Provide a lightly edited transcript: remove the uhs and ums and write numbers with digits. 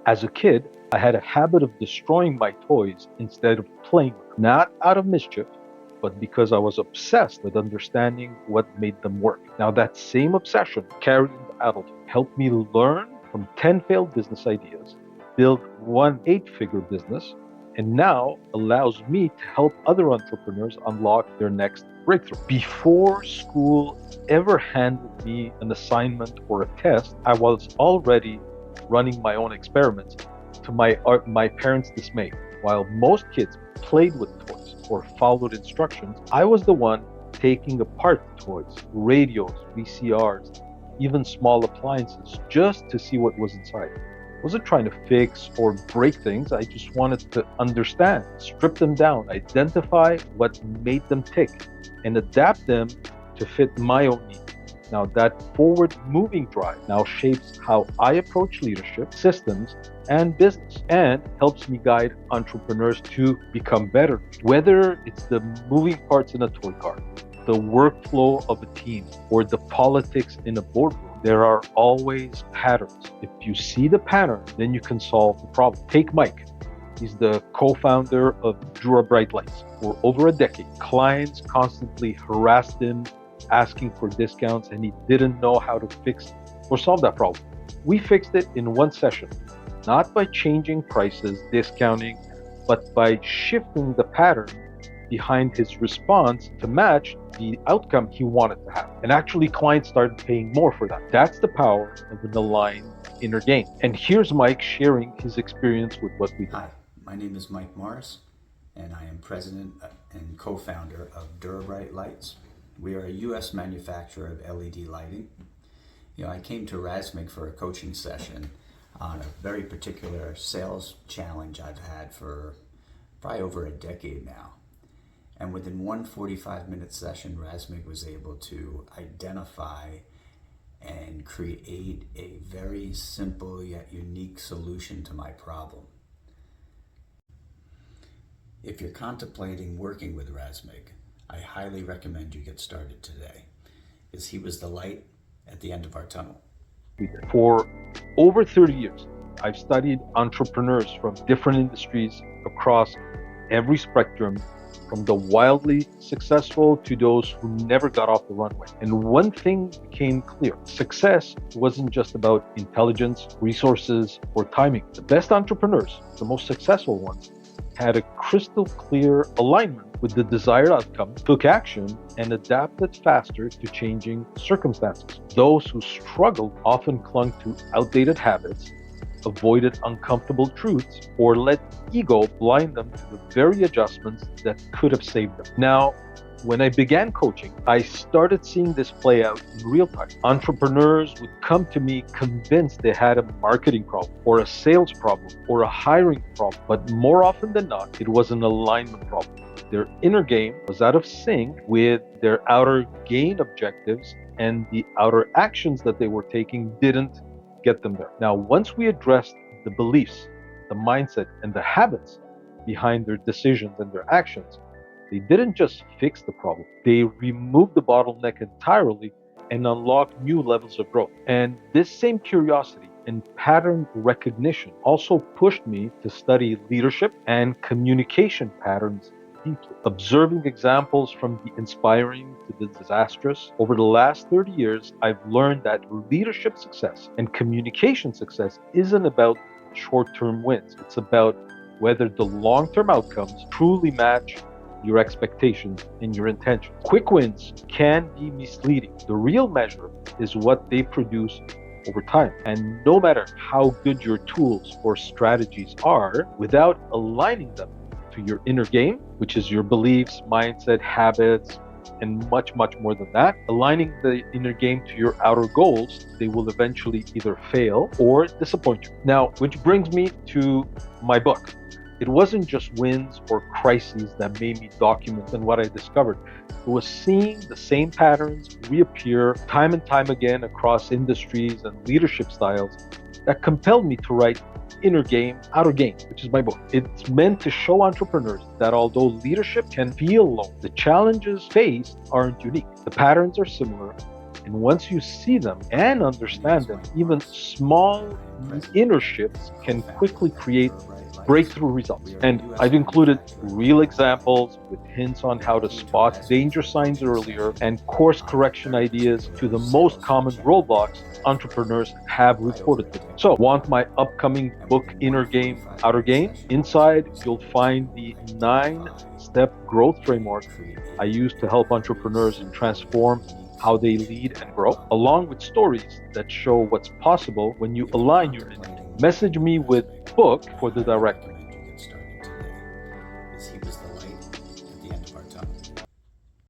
As a kid, I had a habit of destroying my toys instead of playing with them, not out of mischief, but because I was obsessed with understanding what made them work. Now, that same obsession carried into adulthood, helped me learn from 10 failed business ideas, build one 8-figure business, and now allows me to help other entrepreneurs unlock their next breakthrough. Before school ever handed me an assignment or a test, I was already running my own experiments to my parents' dismay. While most kids played with toys or followed instructions, I was the one taking apart toys, radios, VCRs, even small appliances, just to see what was inside. I wasn't trying to fix or break things. I just wanted to understand, strip them down, identify what made them tick, and adapt them to fit my own needs. Now, that forward moving drive now shapes how I approach leadership, systems, and business, and helps me guide entrepreneurs to become better. Whether it's the moving parts in a toy car, the workflow of a team, or the politics in a boardroom, there are always patterns. If you see the pattern, then you can solve the problem. Take Mike. He's the co-founder of Bright Lights. For over a decade, clients constantly harassed him, asking for discounts, and he didn't know how to fix or solve that problem. We fixed it in one session, not by changing prices, discounting, but by shifting the pattern behind his response to match the outcome he wanted to have. And actually, clients started paying more for that. That's the power of an aligned inner game. And here's Mike sharing his experience with what we do. Hi, my name is Mike Morris, and I am president and co-founder of Bright Lights. We are a U.S. manufacturer of LED lighting. I came to Razmig for a coaching session on a very particular sales challenge I've had for probably over a decade now. And within one 45-minute session, Razmig was able to identify and create a very simple yet unique solution to my problem. If you're contemplating working with Razmig, I highly recommend you get started today, because he was the light at the end of our tunnel. For over 30 years, I've studied entrepreneurs from different industries across every spectrum, from the wildly successful to those who never got off the runway. And one thing became clear: success wasn't just about intelligence, resources, or timing. The best entrepreneurs, the most successful ones, had a crystal clear alignment with the desired outcome, took action, and adapted faster to changing circumstances. Those who struggled often clung to outdated habits, avoided uncomfortable truths, or let ego blind them to the very adjustments that could have saved them. Now, when I began coaching, I started seeing this play out in real time. Entrepreneurs would come to me convinced they had a marketing problem, or a sales problem, or a hiring problem, but more often than not, it was an alignment problem. Their inner game was out of sync with their outer gain objectives, and the outer actions that they were taking didn't get them there. Now, once we addressed the beliefs, the mindset, and the habits behind their decisions and their actions, they didn't just fix the problem, they removed the bottleneck entirely and unlocked new levels of growth. And this same curiosity and pattern recognition also pushed me to study leadership and communication patterns deeply. Observing examples from the inspiring to the disastrous, over the last 30 years, I've learned that leadership success and communication success isn't about short-term wins. It's about whether the long-term outcomes truly match your expectations and your intentions. Quick wins can be misleading. The real measure is what they produce over time. And no matter how good your tools or strategies are, without aligning them to your inner game, which is your beliefs, mindset, habits, and much, much more than that, aligning the inner game to your outer goals, they will eventually either fail or disappoint you. Now, which brings me to my book. It wasn't just wins or crises that made me document and what I discovered. It was seeing the same patterns reappear time and time again across industries and leadership styles that compelled me to write Inner Game, Outer Game, which is my book. It's meant to show entrepreneurs that although leadership can feel low, the challenges faced aren't unique. The patterns are similar, And once you see them and understand them, even small inner shifts can quickly create breakthrough results. And I've included real examples with hints on how to spot danger signs earlier and course correction ideas to the most common roadblocks entrepreneurs have reported to me. So, want my upcoming book, Inner Game, Outer Game? Inside, you'll find the 9-step growth framework I use to help entrepreneurs transform how they lead and grow, along with stories that show what's possible when you align your energy. Message me with book for the direct